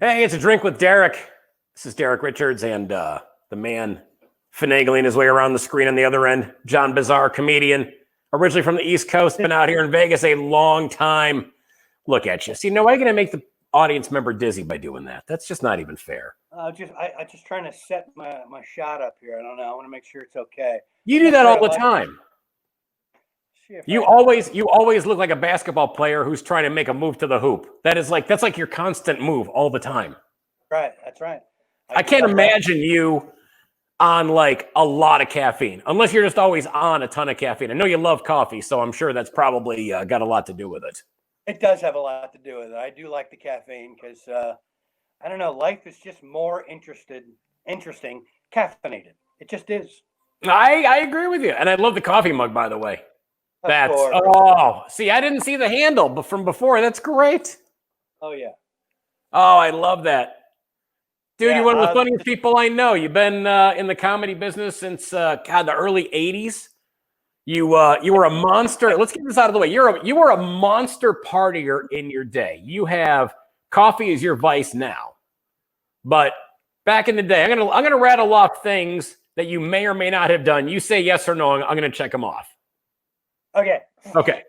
Hey, it's a drink with Derek. This is Derek Richards and the man finagling his way around the screen on the other end, John Bizarre, comedian, originally from the East Coast, been out here in Vegas a long time. Look at you. See, no way going to make the audience member dizzy by doing that. That's just not even fair. I'm just trying to set my shot up here. I don't know. I want to make sure it's okay. You do that all the time. You always look like a basketball player who's trying to make a move to the hoop. That's like your constant move all the time. Right, that's right. I can't imagine you on like a lot of caffeine, unless you're just always on a ton of caffeine. I know you love coffee, so I'm sure that's probably got a lot to do with it. It does have a lot to do with it. I do like the caffeine because I don't know, life is just more interesting caffeinated. It just is. I agree with you, and I love the coffee mug, by the way. See, I didn't see the handle, but from before, that's great. Oh yeah. Oh, I love that. Dude, you're one of the funniest people I know. You've been in the comedy business since the early 80s. You were a monster. Let's get this out of the way. You were a monster partier in your day. You have coffee as your vice now. But back in the day, I'm gonna rattle off things that you may or may not have done. You say yes or no, I'm gonna check them off. Okay. Okay.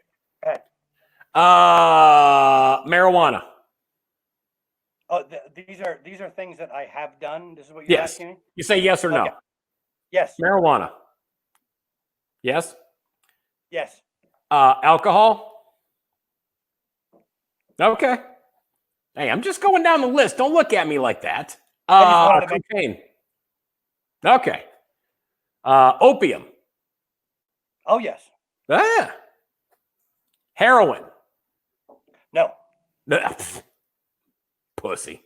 Marijuana. Oh, these are things that I have done. This is what you're asking me? You say yes or no. Yes. Marijuana. Yes. Yes. Alcohol. Okay. Hey, I'm just going down the list. Don't look at me like that. Cocaine. Okay. Opium. Oh yes. Heroin. No. Pussy.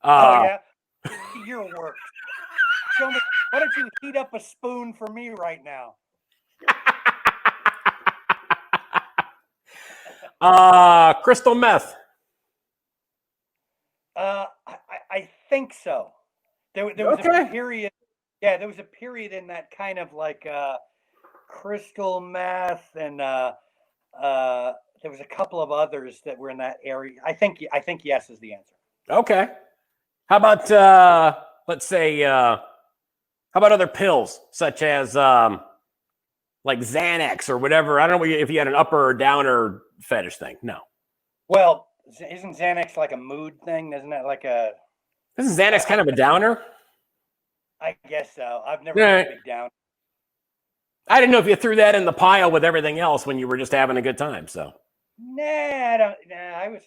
Oh yeah. Your work. Show me. Why don't you heat up a spoon for me right now? Crystal meth. I think so. There was a period. Yeah, there was a period in that kind of like crystal meth, and there was a couple of others that were in that area. I think yes is the answer. Okay. How about let's say how about other pills such as like Xanax or whatever? I don't know if you had an upper or downer fetish thing. No. Well, isn't Xanax like a mood thing? Isn't that like a? Isn't Xanax kind of a downer? I guess so. I've never been a big downer. I didn't know if you threw that in the pile with everything else when you were just having a good time. So. Nah, I don't. Nah, I was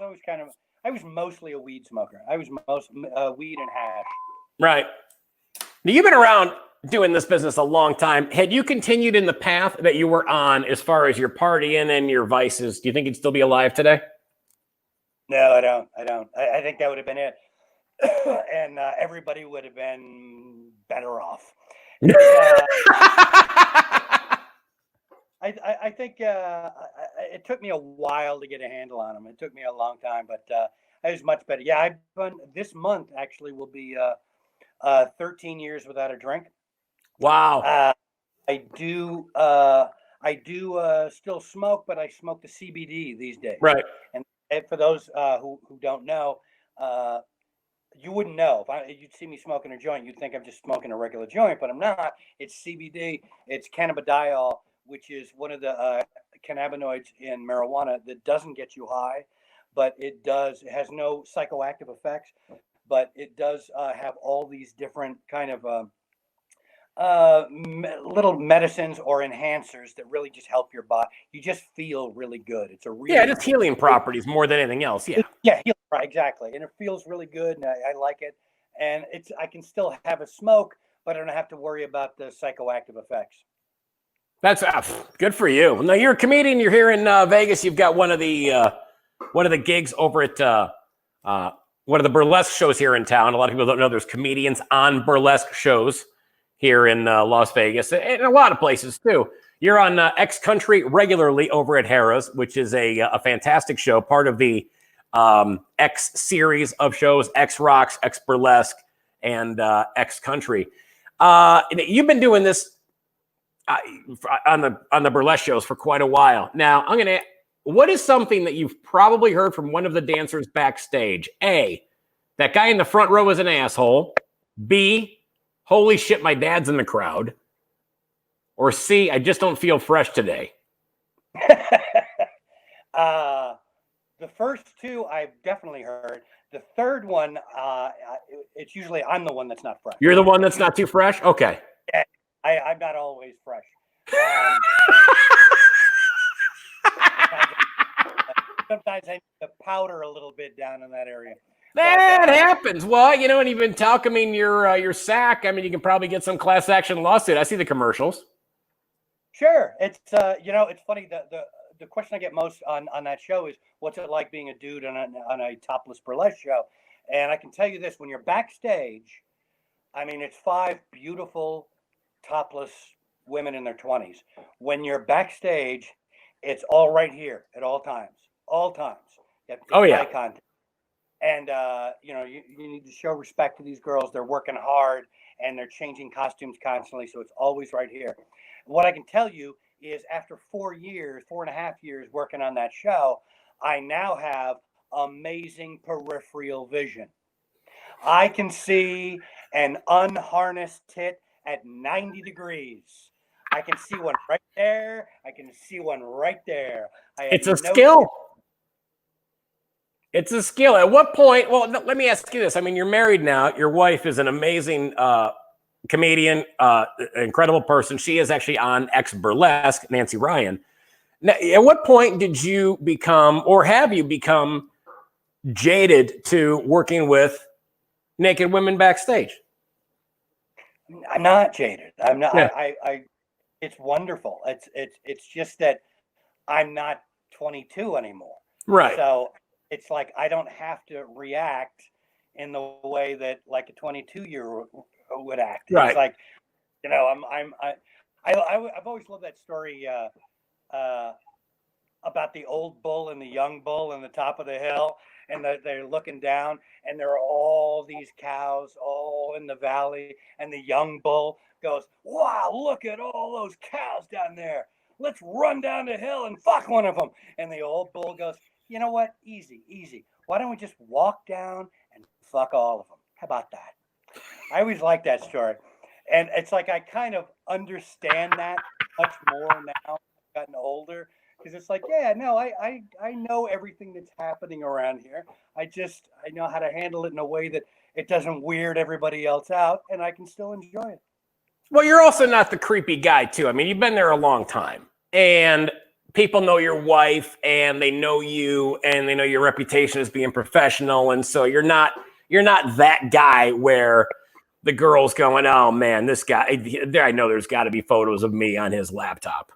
always kind of. I was mostly a weed smoker. I was most weed and hash. Right. Now, you've been around doing this business a long time. Had you continued in the path that you were on as far as your partying and your vices, do you think you'd still be alive today? No, I don't. I think that would have been it. And everybody would have been better off. I think it took me a while to get a handle on them. It took me a long time, but I was much better. Yeah, this month actually will be 13 years without a drink. Wow. I do still smoke, but I smoke the CBD these days. Right. And for those who don't know, you wouldn't know. If you'd see me smoking a joint, you'd think I'm just smoking a regular joint, but I'm not. It's CBD. It's cannabidiol, which is one of the cannabinoids in marijuana that doesn't get you high, but it has no psychoactive effects, but it does have all these different kind of little medicines or enhancers that really just help your body. You just feel really good. It's a really just healing properties more than anything else. Yeah, right, exactly, and it feels really good, and I like it. And I can still have a smoke, but I don't have to worry about the psychoactive effects. That's good for you. Now you're a comedian. You're here in Vegas. You've got one of the gigs over at one of the burlesque shows here in town. A lot of people don't know there's comedians on burlesque shows here in Las Vegas and a lot of places too. You're on X Country regularly over at Harrah's, which is a fantastic show, part of the X series of shows, X Rocks, X Burlesque, and X Country. You've been doing this on the burlesque shows for quite a while. Now, I'm going to what is something that you've probably heard from one of the dancers backstage? A, that guy in the front row is an asshole. B, holy shit, my dad's in the crowd. Or C, I just don't feel fresh today. The first two I've definitely heard. The third one, it's usually I'm the one that's not fresh. You're the one that's not too fresh? Okay. Yeah, I'm not always fresh. Sometimes I need to powder a little bit down in that area. That happens. Well, you know, and even talcuming your sack, I mean, you can probably get some class action lawsuit. I see the commercials. Sure. It's you know, it's funny. The question I get most on that show is, what's it like being a dude on a topless burlesque show? And I can tell you this: when you're backstage, I mean, it's 5 beautiful topless women in their 20s. When you're backstage, it's all right here at all times. All times. You have to Oh, yeah. eye contact. And you know, you need to show respect to these girls. They're working hard and they're changing costumes constantly, so it's always right here. What I can tell you is, after 4.5 years working on that show, I now have amazing peripheral vision. I can see an unharnessed tit at 90 degrees. I can see one right there. I can see one right there. It's a skill. It's a skill. At what point? Well, let me ask you this. I mean, you're married now. Your wife is an amazing comedian, incredible person. She is actually on Ex-Burlesque, Nancy Ryan. Now, at what point did you become, or have you become, jaded to working with naked women backstage? I'm not jaded. I'm not. Yeah. I it's wonderful. It's just that I'm not 22 anymore. Right. So it's like I don't have to react in the way that like a 22-year-old would act. Right. It's like, you know, I've always loved that story about the old bull and the young bull in the top of the hill, and they're looking down, and there are all these cows all in the valley, and the young bull goes, "Wow, look at all those cows down there. Let's run down the hill and fuck one of them." And the old bull goes, "You know what? Easy. Why don't we just walk down and fuck all of them? How about that?" I always like that story. And it's like I kind of understand that much more now, I've gotten older, because it's like, yeah, no, I know everything that's happening around here. I know how to handle it in a way that it doesn't weird everybody else out, and I can still enjoy it. Well, you're also not the creepy guy, too. I mean, you've been there a long time, and people know your wife, and they know you, and they know your reputation as being professional, and so you're not that guy where the girl's going, "Oh man, this guy, I know there's got to be photos of me on his laptop."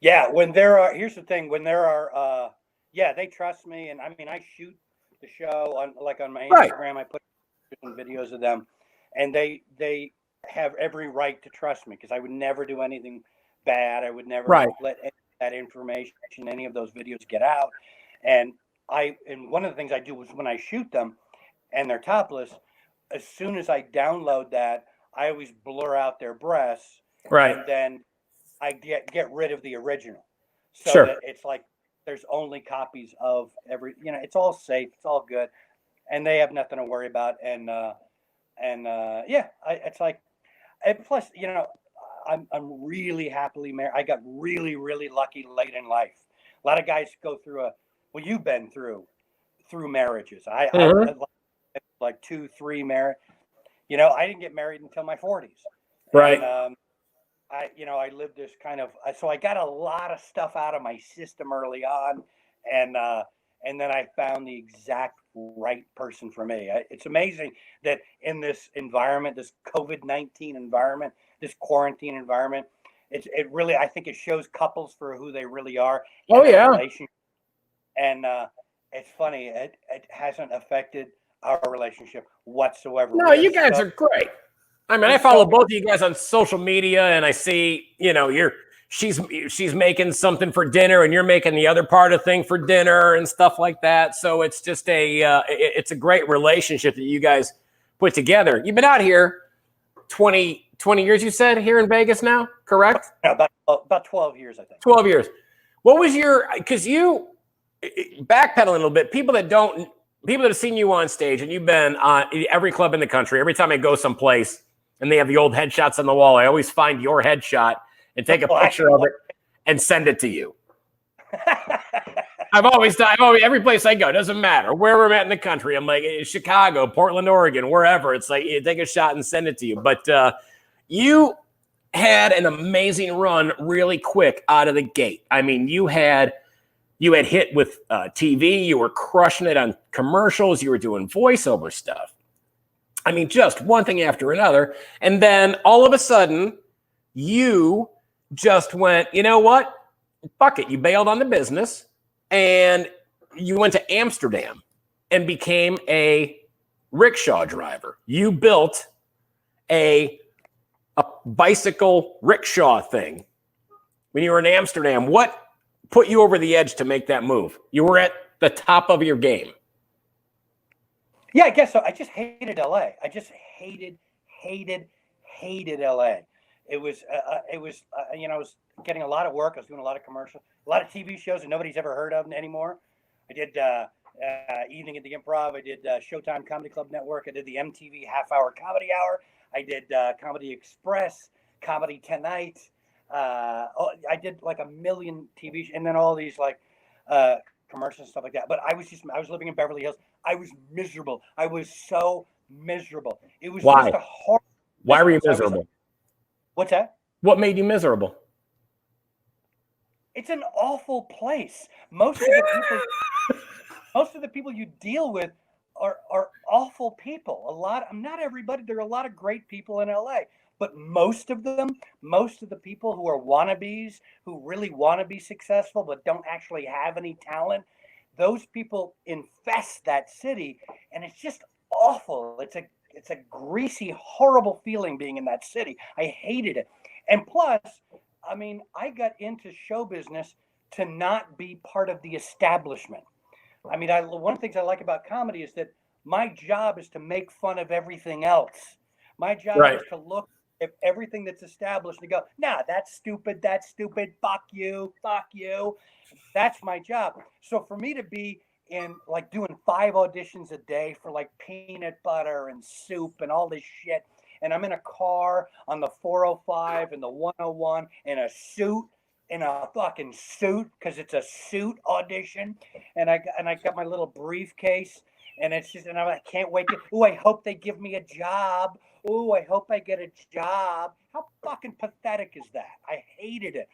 Yeah, here's the thing, when there are, yeah, they trust me, and I mean, I shoot the show on my Right. Instagram, I put some videos of them, and they have every right to trust me, because I would never do anything bad. I would never Right. let that information, any of those videos get out. And one of the things I do is when I shoot them and they're topless, as soon as I download that, I always blur out their breasts. Right. And then I get rid of the original. So Sure. that it's like there's only copies of every, it's all safe, it's all good, and they have nothing to worry about. And yeah, it's like, and plus, I'm really happily married. I got really, really lucky late in life. A lot of guys go through you've been through marriages. I like 2, 3 marriage. I didn't get married until my 40s. Right. And, I lived this kind of, so I got a lot of stuff out of my system early on, and then I found the exact right person for me. It's amazing that in this environment, this COVID-19 environment, this quarantine environment, it really, I think it shows couples for who they really are. Oh yeah. And it's funny, it hasn't affected our relationship whatsoever. No, you guys are great. I mean, I follow both of you guys on social media, and I see, she's making something for dinner, and you're making the other part of thing for dinner and stuff like that. So it's just it's a great relationship that you guys put together. You've been out here 20 years, you said, here in Vegas now, correct? Yeah, about 12 years, I think. 12 years. What was your, because you backpedal a little bit, people that have seen you on stage, and you've been on every club in the country. Every time I go someplace and they have the old headshots on the wall, I always find your headshot and take a picture of it and send it to you. I've always done, every place I go, doesn't matter where we're at in the country. I'm like, Chicago, Portland, Oregon, wherever. It's like, you take a shot and send it to you. But you had an amazing run really quick out of the gate. I mean, you had hit with TV. You were crushing it on commercials. You were doing voiceover stuff. I mean, just one thing after another. And then all of a sudden, you just went, you know what? Fuck it. You bailed on the business and you went to Amsterdam and became a rickshaw driver. You built a bicycle rickshaw thing when you were in Amsterdam. What put you over the edge to make that move? You were at the top of your game. Yeah, I guess so. I just hated LA. I just hated LA. It was, you know, I was getting a lot of work. I was doing a lot of commercials, a lot of TV shows that nobody's ever heard of anymore. I did Evening at the Improv. I did Showtime Comedy Club Network. I did the MTV Half Hour Comedy Hour. I did Comedy Express, Comedy Tonight. I did like a million TV shows, and then all these like commercials and stuff like that. But I was living in Beverly Hills. I was miserable. I was so miserable. It was just a horrible. Why were you miserable? What's that? What made you miserable? It's an awful place. Most of the people you deal with are awful people. Not everybody. There are a lot of great people in LA, but most of the people who are wannabes, who really want to be successful but don't actually have any talent, those people infest that city, and it's just awful. It's a greasy, horrible feeling being in that city. I hated it. And plus, I mean, I got into show business to not be part of the establishment. I mean, one of the things I like about comedy is that my job is to make fun of everything else. My job is to look at everything that's established and go, nah, that's stupid, fuck you. That's my job. So for me to be in like doing 5 auditions a day for like peanut butter and soup and all this shit, and I'm in a car on the 405 and the 101 in a suit, in a fucking suit, because it's a suit audition, and I got my little briefcase, and it's just, and I can't wait to, I hope they give me a job. I hope I get a job. How fucking pathetic is that? I hated it.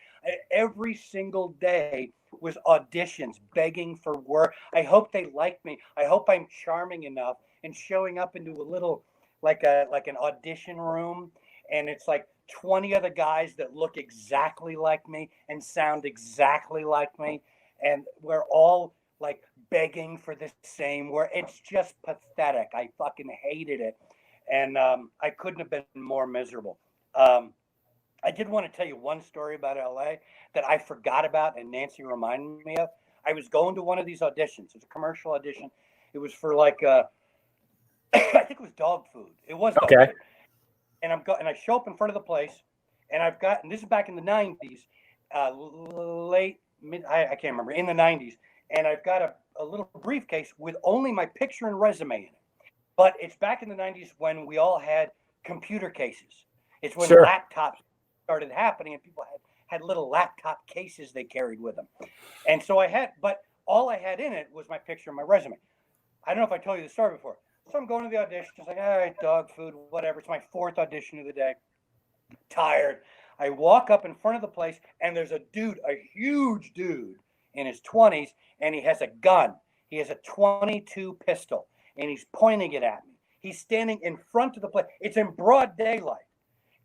Every single day was auditions, begging for work. I hope they like me. I hope I'm charming enough, and showing up into a little, like an audition room, and it's like 20 other guys that look exactly like me and sound exactly like me, and we're all like begging for the same word. It's just pathetic. I fucking hated it, and I couldn't have been more miserable. I did want to tell you one story about LA that I forgot about, and Nancy reminded me of. I was going to one of these auditions. It's a commercial audition. It was for like I think it was dog food. It was dog food. And I show up in front of the place, and and this is back in the 90s, I can't remember, in the 90s, and I've got a little briefcase with only my picture and resume in it. But it's back in the 90s when we all had computer cases. It's when laptops started happening, and people had little laptop cases they carried with them. And so but all I had in it was my picture and my resume. I don't know if I told you the story before. So I'm going to the audition. It's like, all right, dog food, whatever. It's my 4th audition of the day. Tired. I walk up in front of the place, and there's a huge dude in his 20s, and he has a gun. He has a .22 pistol, and he's pointing it at me. He's standing in front of the place. It's in broad daylight,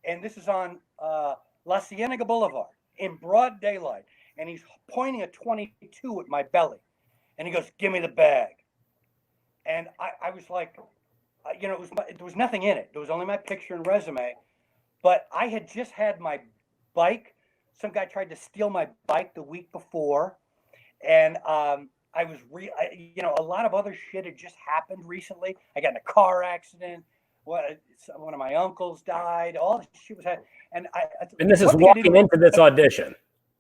and this is on La Cienega Boulevard, in broad daylight, and he's pointing a .22 at my belly, and he goes, "Give me the bag." And I was like, there was nothing in it. There was only my picture and resume. But I had just had my bike. Some guy tried to steal my bike the week before. And I was, a lot of other shit had just happened recently. I got in a car accident. One of my uncles died. All this shit was happening. And this is walking into this audition.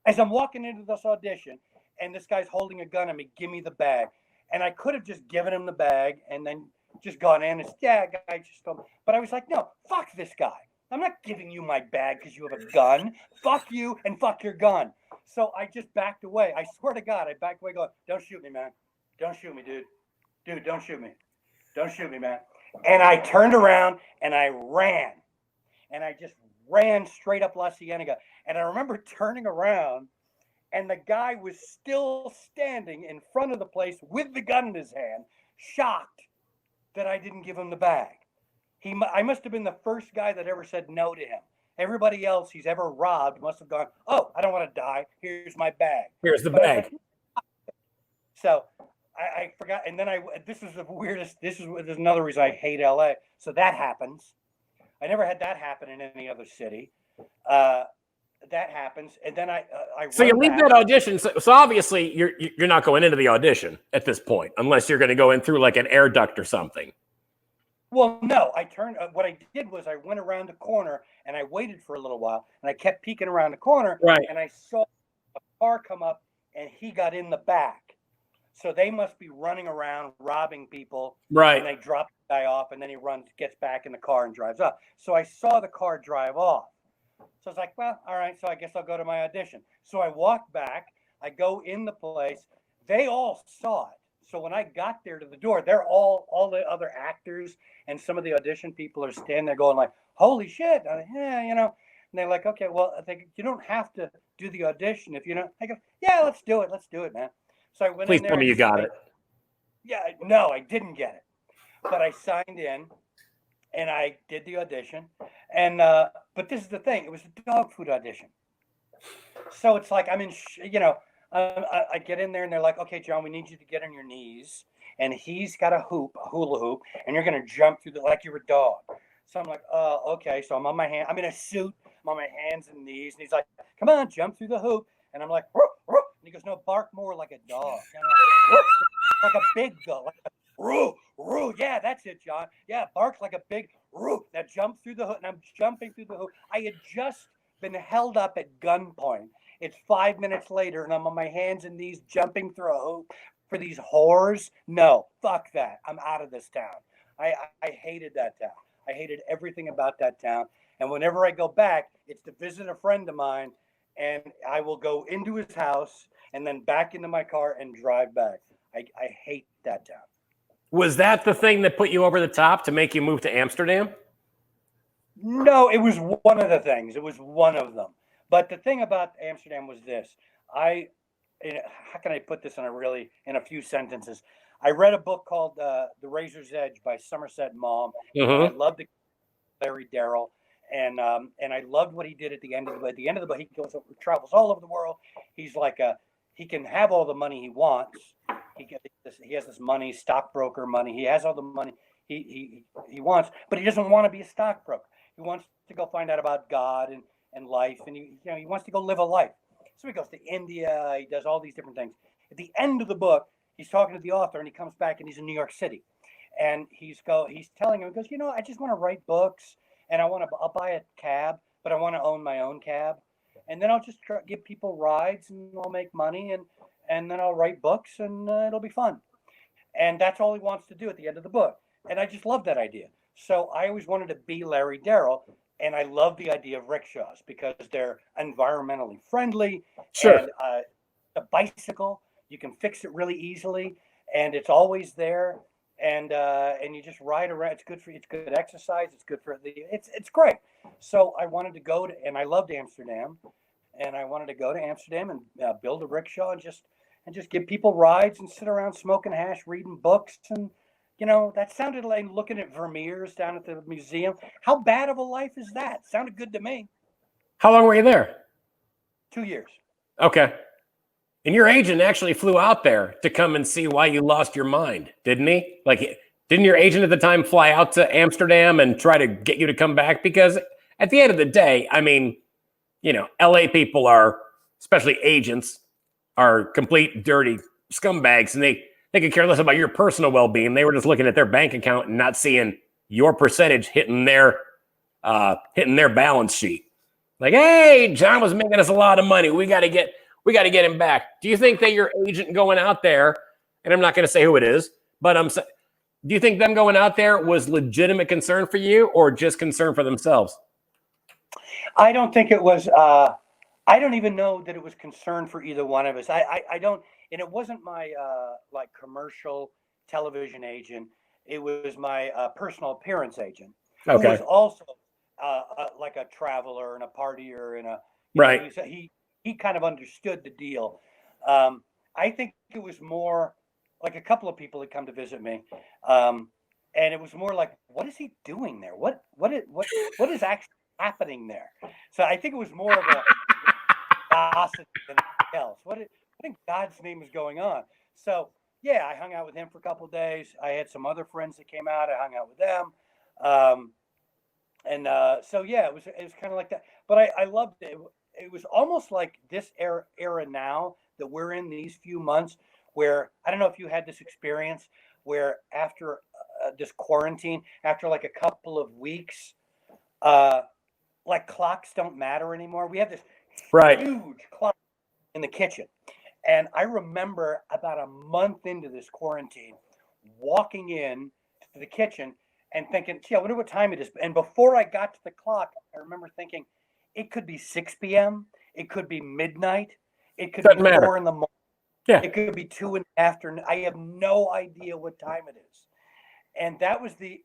as I'm walking into this audition, and this guy's holding a gun at me, give me the bag. And I could have just given him the bag and then just gone in and said, yeah, guy, just told me. But I was like, no, fuck this guy. I'm not giving you my bag because you have a gun. Fuck you and fuck your gun. So I just backed away. I swear to God, I backed away going, don't shoot me, man. Don't shoot me, dude. Dude, don't shoot me. Don't shoot me, man. And I turned around and I ran. And I just ran straight up La Cienega. And I remember turning around and the guy was still standing in front of the place with the gun in his hand, shocked that I didn't give him the bag. I must have been the first guy that ever said no to him. Everybody else he's ever robbed must have gone, oh, I don't want to die. Here's my bag. Here's the bag. So I forgot. And then this is the weirdest. This is another reason I hate LA. So that happens. I never had that happen in any other city. That happens. And then I so you leave that audition. So obviously you're not going into the audition at this point, unless you're going to go in through like an air duct or something. Well, no, I turned. What I did was I went around the corner and I waited for a little while, and I kept peeking around the corner, right? And I saw a car come up, and he got in the back. So they must be running around robbing people, right? And they drop the guy off, and then he gets back in the car, and drives up. So I saw the car drive off. So I was like, well, all right. So I guess I'll go to my audition. So I walked back. I go in the place. They all saw it. So when I got there to the door, they're all the other actors and some of the audition people are standing there going like, holy shit. Yeah, you know, and they're like, okay, well, I think you don't have to do the audition if you don't. I go, yeah, let's do it. Let's do it, man. So I went Please in there. tell me you got it. Yeah, no, I didn't get it. But I signed in and I did the audition. And, but this is the thing. It was a dog food audition. So it's like, I'm in, I get in there and they're like, okay, John, we need you to get on your knees. And he's got a hula hoop, and you're going to jump through like you're a dog. So I'm like, okay. So I'm on my hand. I'm in a suit. I'm on my hands and knees. And he's like, come on, jump through the hoop. And I'm like, roof, roof. And he goes, no, bark more like a dog. Like a big dog. Like roof, roof. Yeah, that's it, John. Yeah, bark like a big roof. Now jump through the hoop. And I'm jumping through the hoop. I had just been held up at gunpoint. It's 5 minutes later, and I'm on my hands and knees jumping through a hoop for these whores. No, fuck that. I'm out of this town. I hated that town. I hated everything about that town. And whenever I go back, it's to visit a friend of mine, and I will go into his house and then back into my car and drive back. I hate that town. Was that the thing that put you over the top to make you move to Amsterdam? No, it was one of the things. It was one of them. But the thing about Amsterdam was this. How can I put this in a few sentences? I read a book called The Razor's Edge by Somerset Maugham. Mm-hmm. I loved Larry Darrell, and I loved what he did at the end of the book. At the end of the book, he travels all over the world. He's like he can have all the money he wants. He has this money, stockbroker money. He has all the money he wants, but he doesn't want to be a stockbroker. He wants to go find out about God and life, and he wants to go live a life. So he goes to India. He does all these different things. At the end of the book, he's talking to the author, and he comes back, and he's in New York City, and he's telling him, he goes, I just want to write books, and I'll buy a cab, but I want to own my own cab, and then I'll just give people rides, and I'll make money, and then I'll write books, and it'll be fun. And that's all he wants to do at the end of the book. And I just love that idea. So I always wanted to be Larry Darrell. And I love the idea of rickshaws because they're environmentally friendly. Sure. And a bicycle, you can fix it really easily, and it's always there. And you just ride around. It's good for you. It's good exercise. It's good for it's great. So I wanted to go to, and I loved Amsterdam, and I wanted to go to Amsterdam and build a rickshaw and just give people rides and sit around smoking hash, reading books, and. That sounded like looking at Vermeers down at the museum. How bad of a life is that? Sounded good to me. How long were you there? 2 years. Okay. And your agent actually flew out there to come and see why you lost your mind, didn't he? Like, didn't your agent at the time fly out to Amsterdam and try to get you to come back? Because at the end of the day, I mean, LA people are, especially agents, are complete dirty scumbags, and they could care less about your personal well-being. They were just looking at their bank account and not seeing your percentage hitting their balance sheet. Like, hey, John was making us a lot of money. We got to get We got to get him back. Do you think that your agent going out there, and I'm not going to say who it is, but do you think them going out there was legitimate concern for you or just concern for themselves? I don't think it was. I don't even know that it was concern for either one of us. I don't, and it wasn't my like commercial television agent. It was my personal appearance agent, who Okay. was also like a traveler and a partier and a Right. he kind of understood the deal. I think it was more like a couple of people had come to visit me, and it was more like, what is he doing there? What is actually happening there? So I think it was more of a gossip than anything else. What in God's name is going on? So yeah, I hung out with him for a couple of days. I had some other friends that came out. I hung out with them, and so yeah, it was kind of like that. But I loved it. It was almost like this era now that we're in these few months, where I don't know if you had this experience where after this quarantine, after like a couple of weeks, like clocks don't matter anymore. We have this Right. huge clock in the kitchen. And I remember about a month into this quarantine, walking in to the kitchen and thinking, gee, I wonder what time it is. And before I got to the clock, I remember thinking, it could be 6 p.m., it could be midnight, it could Doesn't be matter. 4 in the morning, Yeah. it could be 2 in the afternoon. I have no idea what time it is. And that was the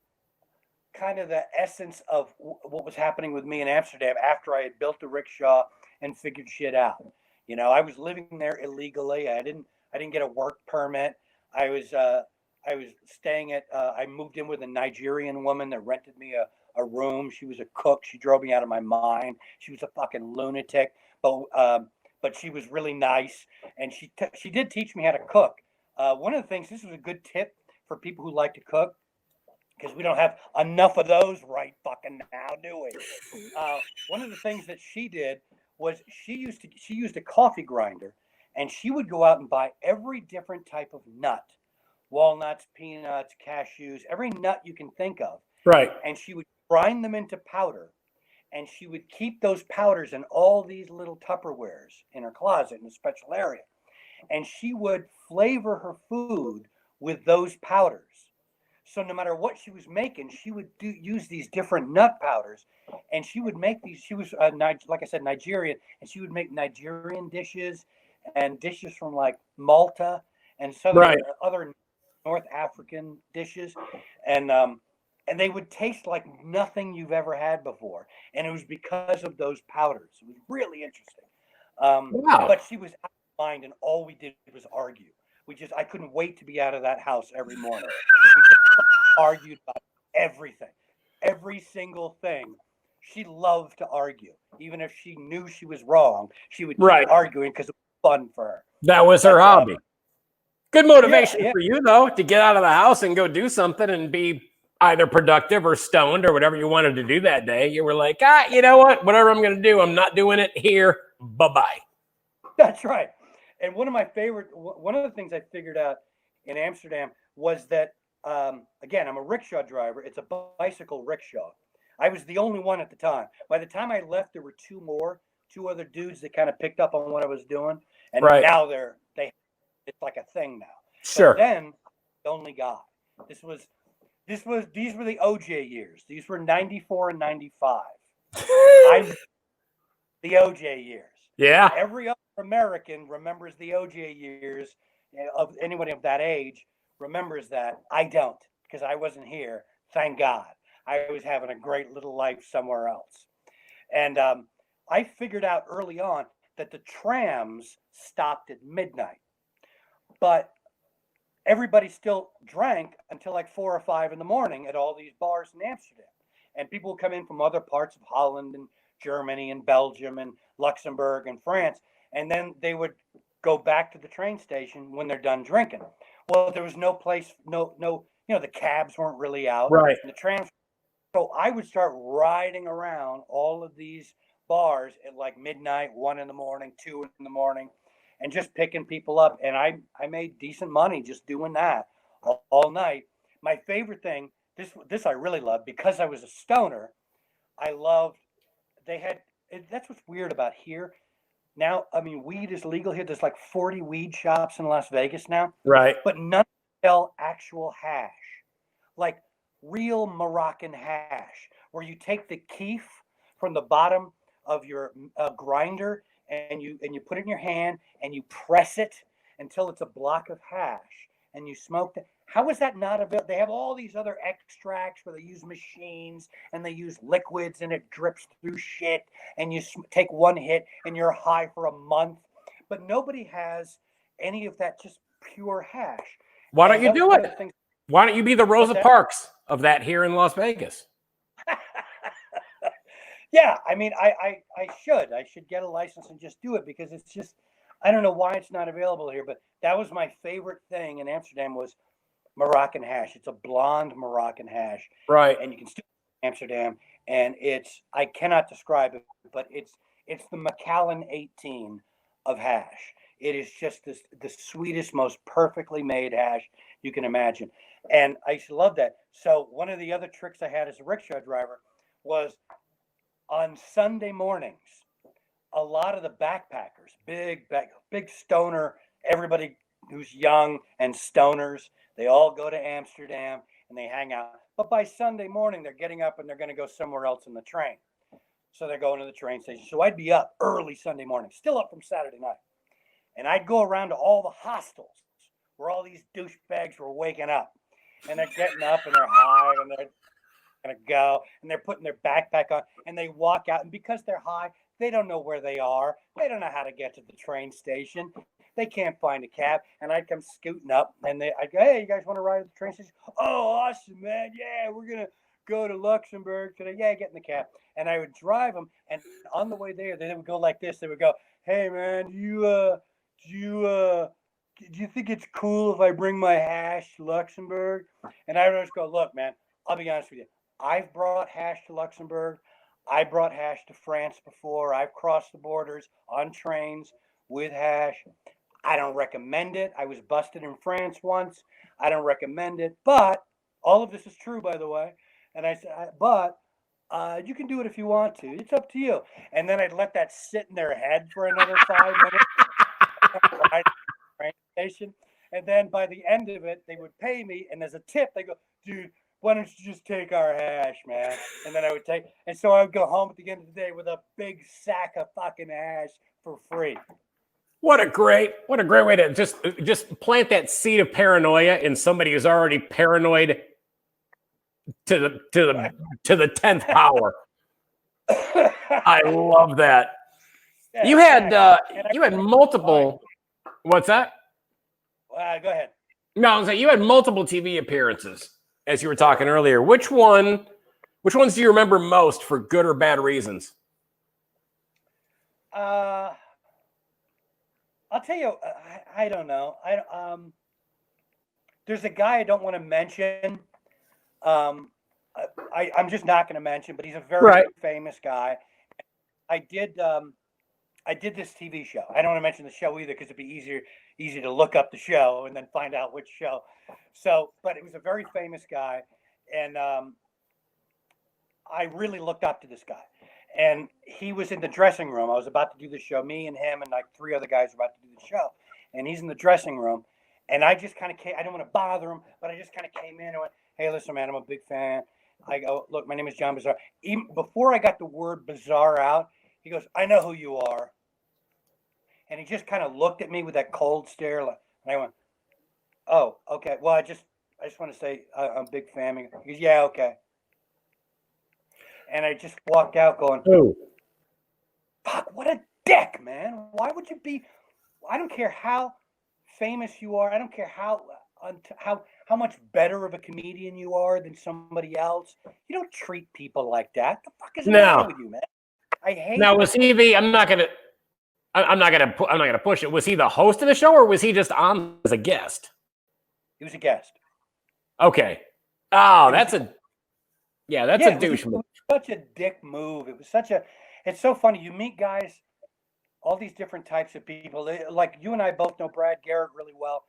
kind of the essence of what was happening with me in Amsterdam after I had built a rickshaw and figured shit out. I was living there illegally. I didn't get a work permit. I was staying at. I moved in with a Nigerian woman that rented me a room. She was a cook. She drove me out of my mind. She was a fucking lunatic, but she was really nice, and she did teach me how to cook. One of the things. This was a good tip for people who like to cook, because we don't have enough of those right fucking now, do we? One of the things that she did was she used a coffee grinder, and she would go out and buy every different type of nut, walnuts, peanuts, cashews, every nut you can think of, Right. and she would grind them into powder, and she would keep those powders in all these little Tupperwares in her closet in a special area, and she would flavor her food with those powders. So no matter what she was making, she would use these different nut powders, and she would make these. She was like I said, Nigerian, and she would make Nigerian dishes and dishes from like Malta and some Right. other North African dishes, and they would taste like nothing you've ever had before, and it was because of those powders. It was really interesting. Wow. But she was out of mind, and all we did was argue. I couldn't wait to be out of that house every morning. We just argued about everything, every single thing. She loved to argue, even if she knew she was wrong. She would keep Right. arguing because it was fun for her. That was her hobby. Good motivation Yeah. for you, though, to get out of the house and go do something and be either productive or stoned or whatever you wanted to do that day. You were like, you know what? Whatever I'm going to do, I'm not doing it here. Bye-bye. That's right. And one of the things I figured out in Amsterdam was that, again, I'm a rickshaw driver. It's a bicycle rickshaw. I was the only one at the time. By the time I left, there were two other dudes that kind of picked up on what I was doing, and Right. now it's like a thing now. Sure. But then, the only guy. These were the OJ years. These were 94 and 95. I'm the OJ years. Yeah. Every other American remembers the OJ years. Of anybody of that age remembers that. I don't, because I wasn't here. Thank God. I was having a great little life somewhere else. And I figured out early on that the trams stopped at midnight, but everybody still drank until like 4 or 5 in the morning at all these bars in Amsterdam. And people would come in from other parts of Holland and Germany and Belgium and Luxembourg and France, and then they would go back to the train station when they're done drinking. Well, there was no place, the cabs weren't really out. Right. And the trams. So I would start riding around all of these bars at like midnight, 1 in the morning, 2 in the morning, and just picking people up. And I made decent money just doing that all night. My favorite thing, this I really loved, because I was a stoner. I loved, that's what's weird about here. Now, I mean, weed is legal here. There's like 40 weed shops in Las Vegas now, Right. but none sell actual hash, like real Moroccan hash, where you take the keef from the bottom of your grinder and you put it in your hand and you press it until it's a block of hash and you smoke that. How is that not available? They have all these other extracts where they use machines and they use liquids and it drips through shit and you take one hit and you're high for a month. But nobody has any of that, just pure hash. Why don't And you that was do one of it? the things. Why don't you be the What's Rosa that? Parks of that here in Las Vegas? Yeah, I mean, I should get a license and just do it because it's just, I don't know why it's not available here, but that was my favorite thing in Amsterdam was Moroccan hash. It's a blonde Moroccan hash, Right. and you can still Amsterdam, and I cannot describe it, but it's the Macallan 18 of hash. It is just the sweetest, most perfectly made hash you can imagine, and I used to love that. So one of the other tricks I had as a rickshaw driver was on Sunday mornings. A lot of the backpackers, big stoner, everybody who's young and stoners, they all go to Amsterdam and they hang out. But by Sunday morning, they're getting up and they're going to go somewhere else in the train. So they're going to the train station. So I'd be up early Sunday morning, still up from Saturday night. And I'd go around to all the hostels where all these douchebags were waking up. And they're getting up and they're high and they're going to go and they're putting their backpack on and they walk out. And because they're high, they don't know where they are. They don't know how to get to the train station. They can't find a cab. And I'd come scooting up and I'd go, hey, you guys want to ride to the train station? Oh, awesome, man. Yeah, we're going to go to Luxembourg today. Yeah, get in the cab. And I would drive them. And on the way there, they would go like this. They would go, hey, man, do you think it's cool if I bring my hash to Luxembourg? And I would just go, look, man, I'll be honest with you. I've brought hash to Luxembourg. I brought hash to France before. I've crossed the borders on trains with hash. I don't recommend it. I was busted in France once. I don't recommend it. But all of this is true, by the way. And I said, but you can do it if you want to. It's up to you. And then I'd let that sit in their head for another 5 minutes. Right, train station. And then by the end of it, they would pay me. And as a tip, they go, dude, why don't you just take our hash, man? And then I would take, and so I would go home at the end of the day with a big sack of fucking hash for free. What a great way to just plant that seed of paranoia in somebody who's already paranoid to the 10th power. I love that. Yeah, You had exactly. multiple. What's that? Go ahead. No, I was like, you had multiple TV appearances, as you were talking earlier. Which ones do you remember most for good or bad reasons? I'll tell you, I don't know. There's a guy I don't want to mention. I'm just not going to mention, but he's a very famous guy. I did this TV show. I don't want to mention the show either because it'd be easy to look up the show and then find out which show. So, but it was a very famous guy, and I really looked up to this guy. And he was in the dressing room. I was about to do the show. Me and him and like 3 other guys were about to do the show. And he's in the dressing room. And I just kind of came. I didn't want to bother him, but I just kind of came in and went, hey, listen, man, I'm a big fan. I go, look, my name is John Bizarre. Even before I got the word bizarre out, he goes, I know who you are. And he just kind of looked at me with that cold stare. And I went, oh, okay. Well, I just want to say I'm a big fan. He goes, yeah, okay. And I just walked out going, oh, fuck, what a dick, man. Why would you be, I don't care how famous you are. I don't care how much better of a comedian you are than somebody else. You don't treat people like that. The fuck is the matter with you, man? I hate. Now, was he the, I'm not gonna push it. Was he the host of the show or was he just on as a guest? He was a guest. Okay. Oh, that's a douche move. Such a dick move. It was it's so funny. You meet guys, all these different types of people. Like you and I both know Brad Garrett really well.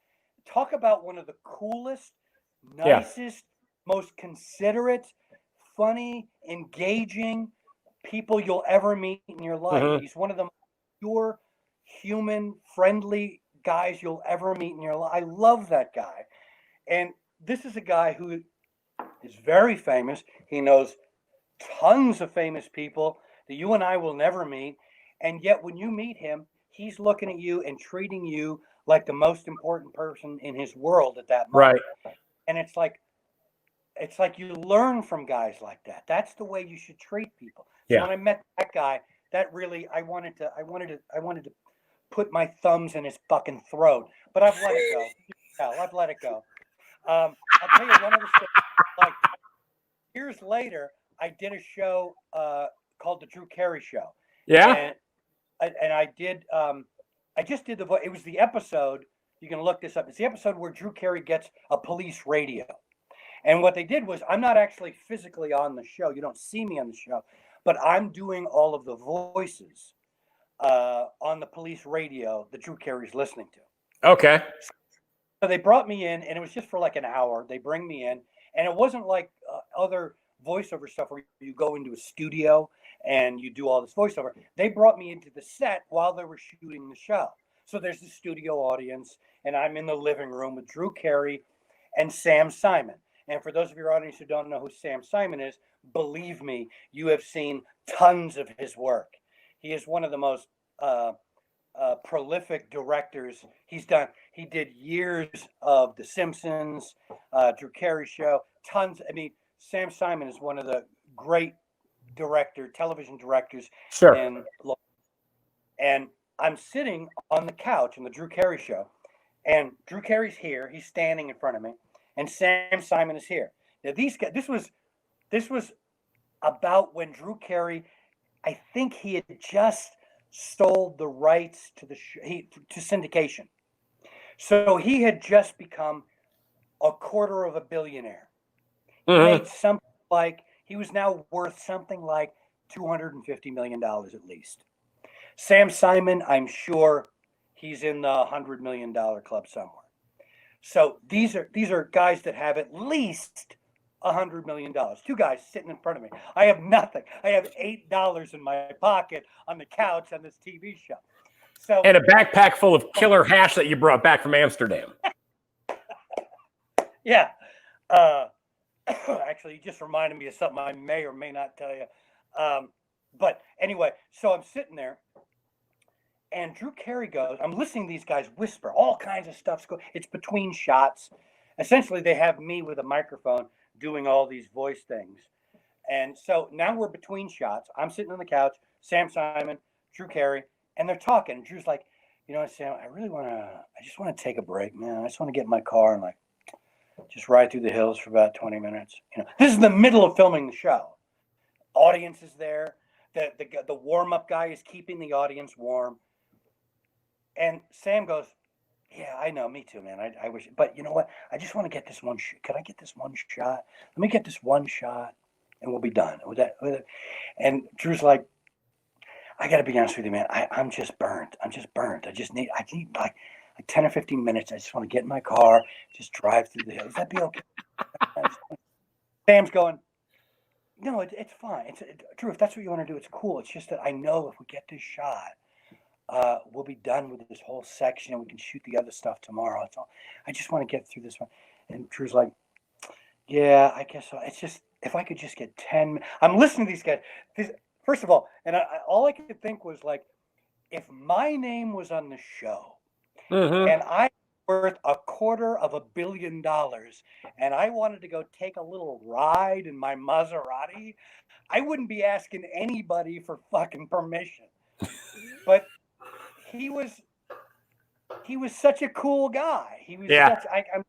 Talk about one of the coolest, nicest, most considerate, funny, engaging people you'll ever meet in your life. Mm-hmm. He's one of the pure, human, friendly guys you'll ever meet in your life. I love that guy. And this is a guy who is very famous. He knows tons of famous people that you and I will never meet. And yet when you meet him, he's looking at you and treating you like the most important person in his world at that moment. Right. And it's like you learn from guys like that. That's the way you should treat people. So Yeah. when I met that guy, that really I wanted to put my thumbs in his fucking throat. But I've let it go. Hell, I've let it go. I'll tell you one other story. Like years later, I did a show called the Drew Carey Show. Yeah. And I did. I just did the voice. It was the episode. You can look this up. It's the episode where Drew Carey gets a police radio. And what they did was, I'm not actually physically on the show. You don't see me on the show, but I'm doing all of the voices on the police radio that Drew Carey's listening to. Okay. So they brought me in, and it was just for like an hour. They bring me in, and it wasn't like other voiceover stuff where you go into a studio and you do all this voiceover. They brought me into the set while they were shooting the show. So there's the studio audience, and I'm in the living room with Drew Carey and Sam Simon. And for those of your audience who don't know who Sam Simon is, believe me, you have seen tons of his work. He is one of the most prolific directors. He did years of The Simpsons, Drew Carey Show, tons. I mean, Sam Simon is one of the great television directors. Sure. And I'm sitting on the couch in the Drew Carey Show, and Drew Carey's here. He's standing in front of me, and Sam Simon is here. Now these guys. This was about when Drew Carey, I think he had just sold the rights to to syndication. So he had just become $250 million. Mm-hmm. He made something like, he was now worth something like $250 million at least. Sam Simon, I'm sure he's in the $100 million club somewhere. So these are guys that have at least $100 million. Two guys sitting in front of me. I have nothing. I have $8 in my pocket on the couch on this TV show. So and a backpack full of killer hash that you brought back from Amsterdam. Yeah. Actually, you just reminded me of something I may or may not tell you. But anyway, so I'm sitting there, and Drew Carey goes, I'm listening to these guys whisper, all kinds of stuff's going. It's between shots. Essentially, they have me with a microphone doing all these voice things. And so now we're between shots. I'm sitting on the couch, Sam Simon, Drew Carey, and they're talking. And Drew's like, you know what, Sam, I just want to take a break, man. I just want to get in my car and like just ride through the hills for about 20 minutes. You know, this is the middle of filming the show. Audience is there. The warm-up guy is keeping the audience warm. And Sam goes, yeah, I know, me too, man. I wish, but you know what? I just want to get this one. Can I get this one shot? Let me get this one shot, and we'll be done with that. And Drew's like, I got to be honest with you, man. I'm just burnt. I need like 10 or 15 minutes. I just want to get in my car, just drive through the hills. That'd be okay. Sam's going, no, it's fine. Drew, if that's what you want to do, it's cool. It's just that I know if we get this shot, we'll be done with this whole section and we can shoot the other stuff tomorrow. It's all. I just want to get through this one. And Drew's like, yeah, I guess so. It's just, if I could just get 10 I'm listening to these guys. First of all, and all I could think was like, if my name was on the show, Mm-hmm. and I worth $250 million, and I wanted to go take a little ride in my Maserati, I wouldn't be asking anybody for fucking permission. But he was such a cool guy. He was I'm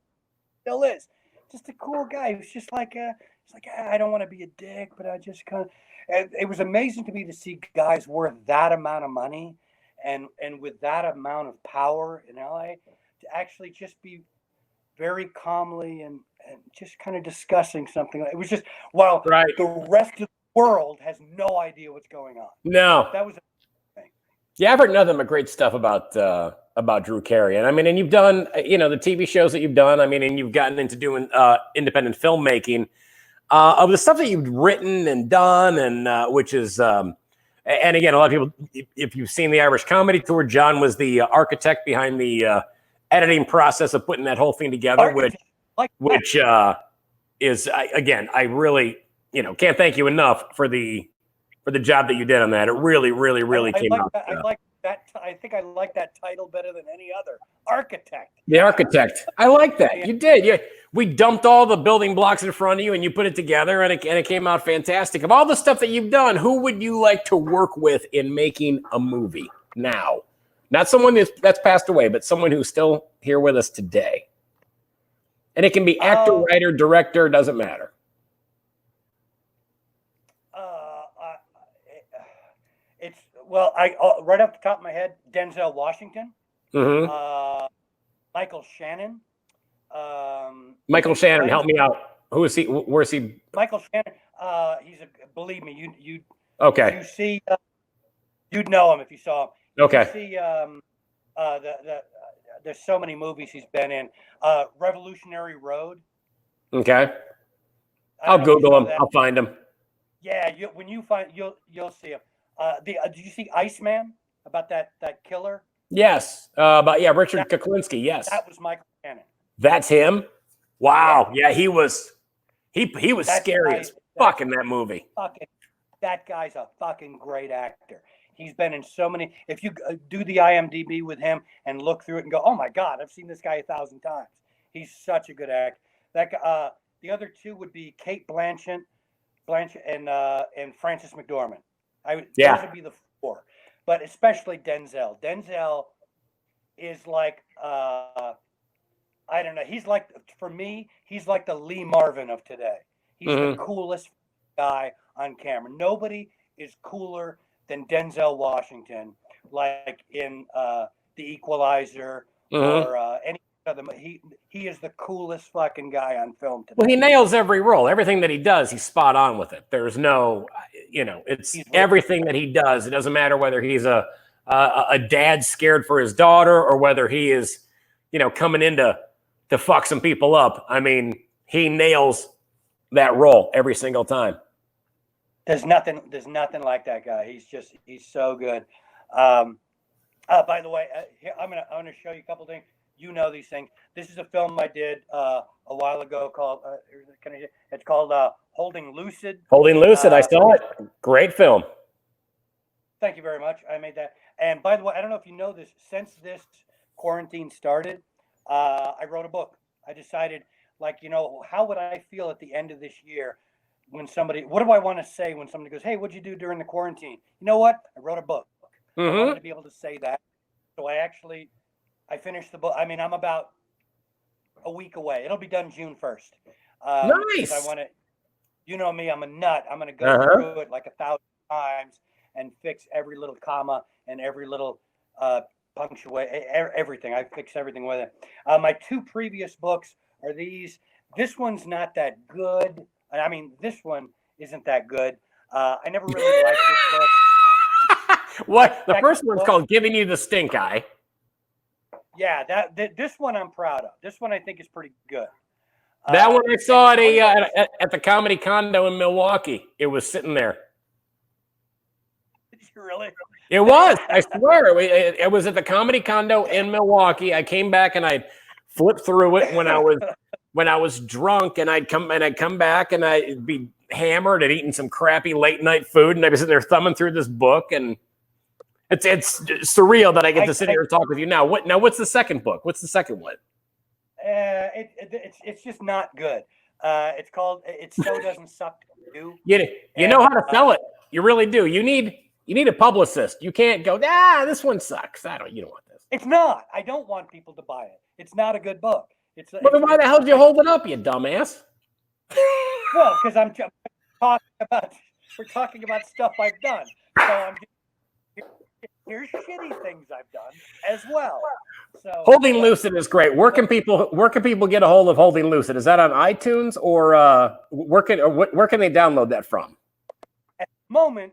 still is just a cool guy. He was just like it's like, I don't want to be a dick, but I just kind of. And it was amazing to me to see guys worth that amount of money and with that amount of power in LA to actually just be very calmly and just kind of discussing something. It was just while the rest of the world has no idea what's going on. No, that was. Yeah, I've heard nothing but great stuff about Drew Carey, and I mean, and you've done the TV shows that you've done. I mean, and you've gotten into doing independent filmmaking. Of the stuff that you've written and done, and which is And again, a lot of people, if you've seen the Irish Comedy Tour, John was the architect behind the editing process of putting that whole thing together, which is, again, I really, can't thank you enough for the job that you did on that. It really, really, really came out. I like that. I think I like that title better than any other. Architect. The architect. I like that. You did. We dumped all the building blocks in front of you, and you put it together, and it came out fantastic. Of all the stuff that you've done, who would you like to work with in making a movie now? Not someone that's passed away, but someone who's still here with us today. And it can be actor, writer, director, doesn't matter. Right off the top of my head, Denzel Washington, Michael Shannon. Michael Shannon, help me out. Who is he? Where is he? Michael Shannon. Believe me, you. Okay. You see, you'd know him if you saw him. Okay. You see, there's so many movies he's been in. Revolutionary Road. Okay. I'll Google him. I'll find him. Yeah, when you find, you'll see him. Did you see Iceman, about that killer? Yes. Richard Kuklinski. Yes. That was Michael Shannon. That's him. Wow. Yeah, he was scary as fuck in that movie. That guy's a fucking great actor. He's been in so many. If you do the IMDb with him and look through it and go, oh my God, I've seen this guy 1,000 times. He's such a good actor. The other two would be Kate Blanchett and Frances McDormand. Those would be the four, but especially Denzel. Denzel is like, I don't know. He's like, for me, he's like the Lee Marvin of today. He's the coolest guy on camera. Nobody is cooler than Denzel Washington, like in The Equalizer or any other. He is the coolest fucking guy on film today. Well, he nails every role. Everything that he does, he's spot on with it. There's no, it's everything that he does. It doesn't matter whether he's a dad scared for his daughter or whether he is, coming in to fuck some people up. I mean, he nails that role every single time. There's nothing like that guy. He's so good. By the way, here, I'm gonna show you a couple things. You know these things. This is a film I did a while ago called it's called Holding Lucid. Holding Lucid. I saw it. Great film. Thank you very much. I made that. And by the way, I don't know if you know this. Since this quarantine started, I wrote a book. I decided, how would I feel at the end of this year when what do I want to say when somebody goes, hey, what'd you do during the quarantine? You know what? I wrote a book. I wanted to be able to say that. So I finished the book. I mean, I'm about a week away. It'll be done June 1st. Nice. I want to, you know me, I'm a nut. I'm going to go through it like 1,000 times and fix every little comma and every little punctuate, everything. I fix everything with it. My two previous books are these. This one's not that good. I mean, this one isn't that good. I never really liked this book. What? The first one's called Giving You the Stink Eye. Yeah, this one I'm proud of. This one I think is pretty good. That one I saw at the Comedy Condo in Milwaukee. It was sitting there. Did you really? It was. I swear. It was at the Comedy Condo in Milwaukee. I came back and I flipped through it when I was drunk, and I'd come back and I'd be hammered and eating some crappy late night food, and I'd be sitting there thumbing through this book, and it's surreal that I get to sit here and talk with you now. What's the second book? What's the second one? It's just not good. It's called It So Doesn't Suck to Do. You know how to sell it. You really do. You need a publicist. You can't go, this one sucks. You don't want this. It's not. I don't want people to buy it. It's not a good book. Well, then why the hell did you hold it up, you dumbass? Well, because we're talking about stuff I've done. So here's shitty things I've done as well. So Holding Lucid is great. Where can people get a hold of Holding Lucid? Is that on iTunes or where can they download that from? At the moment,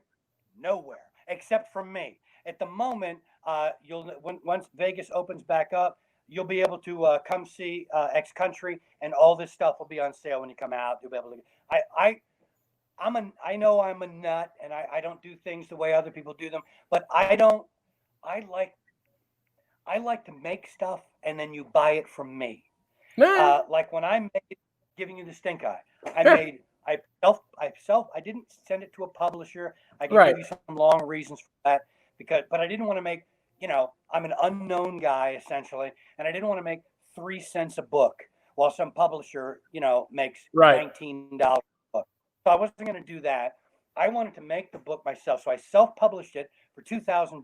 nowhere except from me. At the moment, once Vegas opens back up, you'll be able to come see X Country, and all this stuff will be on sale when you come out. You'll be able to. I know I'm a nut, and I don't do things the way other people do them, but I don't. I like I like to make stuff, and then you buy it from me. Nah, Like when I made Giving You the Stink Eye, I yeah, made I didn't send it to a publisher. I could right, give you some long reasons for that but I didn't want to make, I'm an unknown guy essentially, and I didn't want to make 3 cents a book while some publisher, makes right, $19 a book. So I wasn't going to do that. I wanted to make the book myself, so I self-published it for $2,000.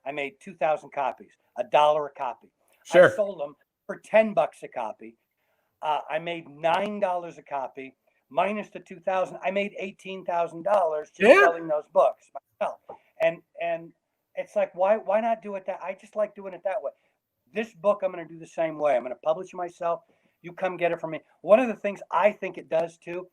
I made 2,000 copies, $1 a copy. I sure, sold them for $10 a copy. I made $9 a copy minus the 2,000. I made $18,000 just yeah, selling those books myself. And it's like why not do it that? I just like doing it that way. This book I'm going to do the same way. I'm going to publish it myself. You come get it from me. One of the things I think it does too,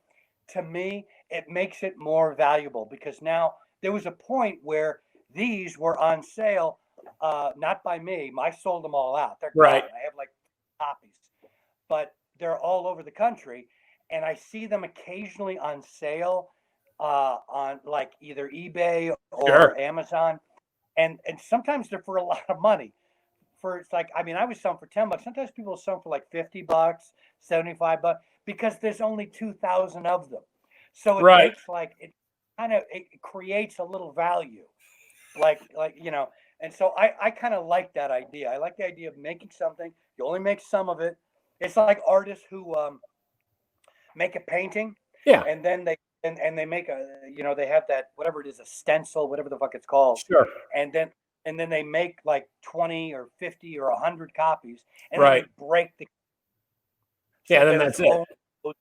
to me, it makes it more valuable because now there was a point where these were on sale, not by me. I sold them all out. They're right, gone. I have like copies, but they're all over the country, and I see them occasionally on sale on like either eBay sure, or Amazon, and sometimes they're for a lot of money. For it's like I was selling for $10. Sometimes people sell them for like $50, $75 because there's only 2,000 of them. So it right. makes like it creates a little value, like. And so I kind of like that idea. I like the idea of making something. You only make some of it. It's like artists who make a painting, Yeah, and then they make they have that whatever it is, a stencil, whatever the fuck it's called, sure, and then they make like 20 or 50 or 100 copies, and then right. they break the Yeah, so then there's that's it. only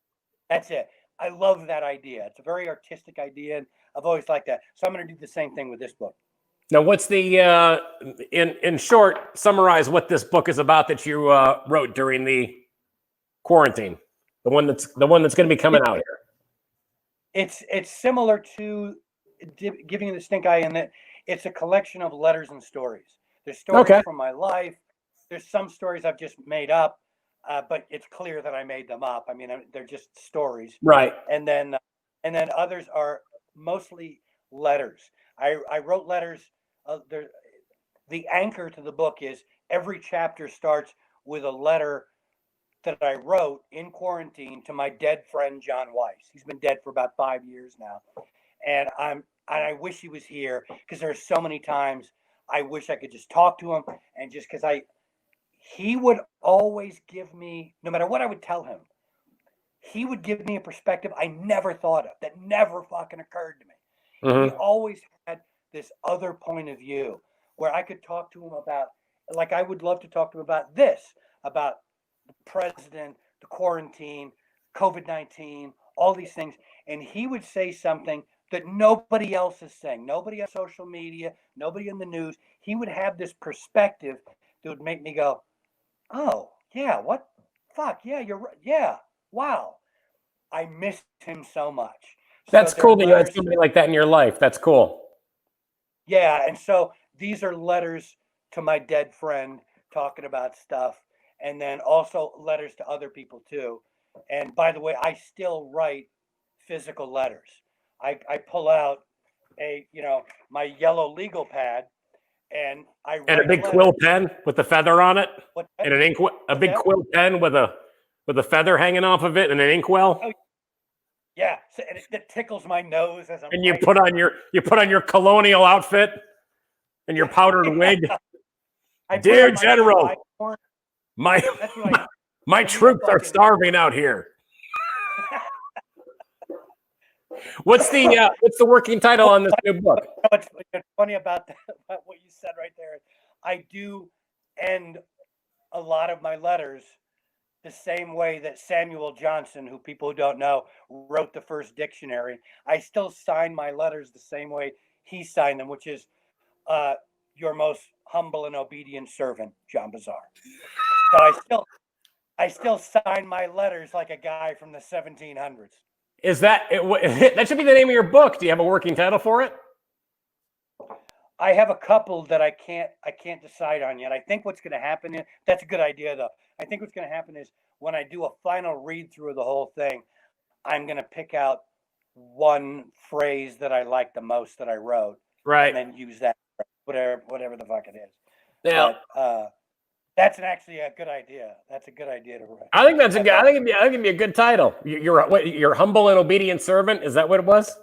that's it. I love that idea. It's a very artistic idea, and I've always liked that. So I'm going to do the same thing with this book. Now, what's the in short summarize what this book is about that you wrote during the quarantine? The one that's going to be coming It, out here. it's similar to Giving You the Stink Eye in that it's a collection of letters and stories. There's stories Okay. from my life. There's some stories I've just made up, but it's clear that I made them up. I mean, they're just stories, Right. and then others are mostly letters. I wrote letters. The anchor to the book is every chapter starts with a letter that I wrote in quarantine to my dead friend John Weiss. He's been dead for about 5 years now, and I wish he was here because there's so many times I wish I could just talk to him and just because he would always give me, no matter what I would tell him, he would give me a perspective I never thought of, that never fucking occurred to me. He Hmm. always had this other point of view where I could talk to him about, like, I would love to talk to him about this, about the president, the quarantine, COVID-19, all these things. And he would say something that nobody else is saying, nobody on social media, nobody in the news. He would have this perspective that would make me go, oh, yeah, what? Fuck, yeah, you're right. Yeah, wow. I missed him so much. So That's there are cool that you had letters. somebody like that in your life. That's cool. Yeah, and so these are letters to my dead friend talking about stuff, and then also letters to other people too. And by the way, I still write physical letters. I pull out my yellow legal pad and I And a write a big quill letter. pen with a feather on it, What and a what's big that? quill pen with a feather hanging off of it, and an inkwell. Oh yeah, so, and it tickles my nose as I'm And writing it. you put on your colonial outfit and your powdered wig. Yeah, I put Dear on my General, tricorn. my That's what my, my I need a troops are fucking. starving out here. What's the working title on this new book? What's funny about that, about what you said right there, I do end a lot of my letters the same way that Samuel Johnson, who people who don't know, wrote the first dictionary. I still sign my letters the same way he signed them, which is uh, your most humble and obedient servant, John Bazaar. So I still sign my letters like a guy from the 1700s. Is that should be the name of your book? Do you have a working title for it? I have a couple that I can't decide on yet. I think what's going to happen is that's a good idea though. I think what's going to happen is when I do a final read through of the whole thing, I'm going to pick out one phrase that I like the most that I wrote, Right. and then use that whatever the fuck it is. Yeah. But that's actually a good idea. That's a good idea to write. I think that's a good. I think it'd be a good title. You're humble and obedient servant. Is that what it was?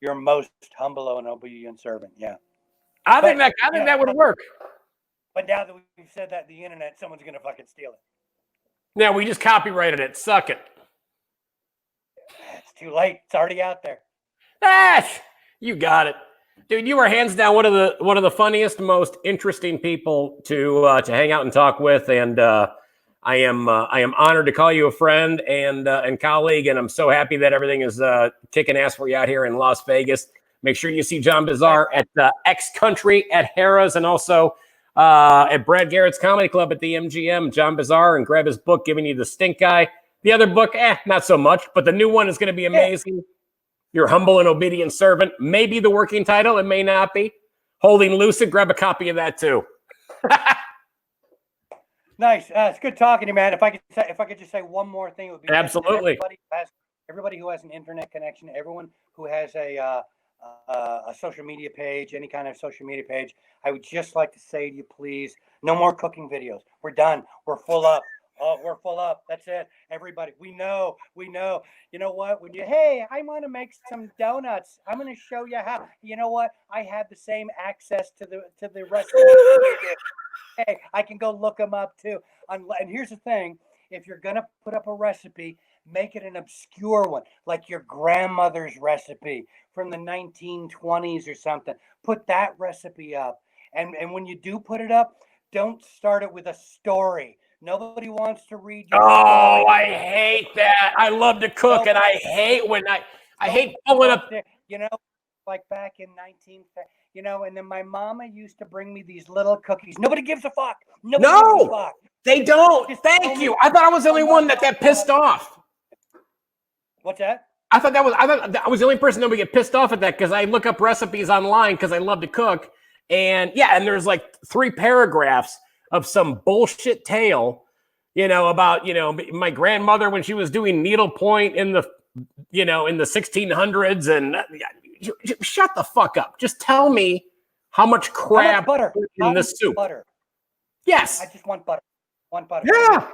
Your most humble and obedient servant. Yeah. I think that would work. But now that we've said that the internet, someone's gonna fucking steal it. Now we just copyrighted it. Suck it. It's too late. It's already out there. You got it, dude. You are hands down one of the funniest, most interesting people to hang out and talk with, and I am honored to call you a friend and colleague, and I'm so happy that everything is kicking ass for you out here in Las Vegas. Make sure you see John Bizarre at X Country at Harrah's, and also at Brad Garrett's Comedy Club at the MGM. John Bizarre, and grab his book, Giving You the Stink Eye. The other book, not so much, but the new one is going to be amazing. Yeah. Your Humble and Obedient Servant. Maybe the working title, it may not be. Holding Lucid, grab a copy of that too. Nice. It's good talking to you, man. If I could just say one more thing, it would be absolutely. Everybody who has an internet connection, everyone who has a social media page, any kind of social media page, I would just like to say to you, please, no more cooking videos. We're done. We're full up. Oh, we're full up. That's it. Everybody, we know. You know what? Hey, I want to make some donuts. I'm going to show you how. You know what? I have the same access to the recipe. Hey, I can go look them up too. And here's the thing: if you're going to put up a recipe, make it an obscure one, like your grandmother's recipe from the 1920s or something. Put that recipe up, and when you do put it up, don't start it with a story. Nobody wants to read your story. I hate that. I love to cook, and I hate when I hate pulling up. You know, like back in and then my mama used to bring me these little cookies. Nobody gives a fuck. Nobody gives a fuck. They don't. Thank you. I thought I was the only one that pissed off. What's that? I thought I was the only person that would get pissed off at that, because I look up recipes online because I love to cook, and there's like 3 paragraphs of some bullshit tale, about, my grandmother when she was doing needlepoint in the 1600s, and shut the fuck up. Just tell me how much crap butter in the soup. Butter. Yes. I just want butter. Want butter. Yeah.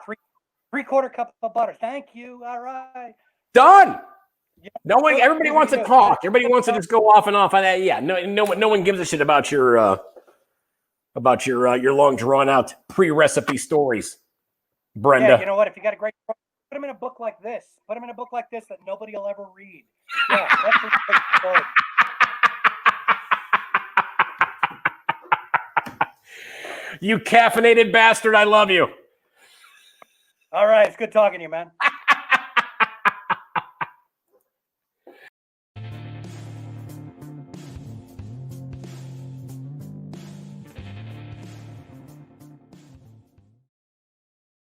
3/4 cup of butter. Thank you. All right. Done. Yeah. Everybody wants to talk. Everybody wants to just go off and off on that. Yeah. No one gives a shit about your long drawn out pre-recipe stories, Brenda. Yeah, you know what? If you got a great, put them in a book like this. Put them in a book like this that nobody will ever read. Yeah, that's a great story. You caffeinated bastard! I love you. All right, it's good talking to you, man.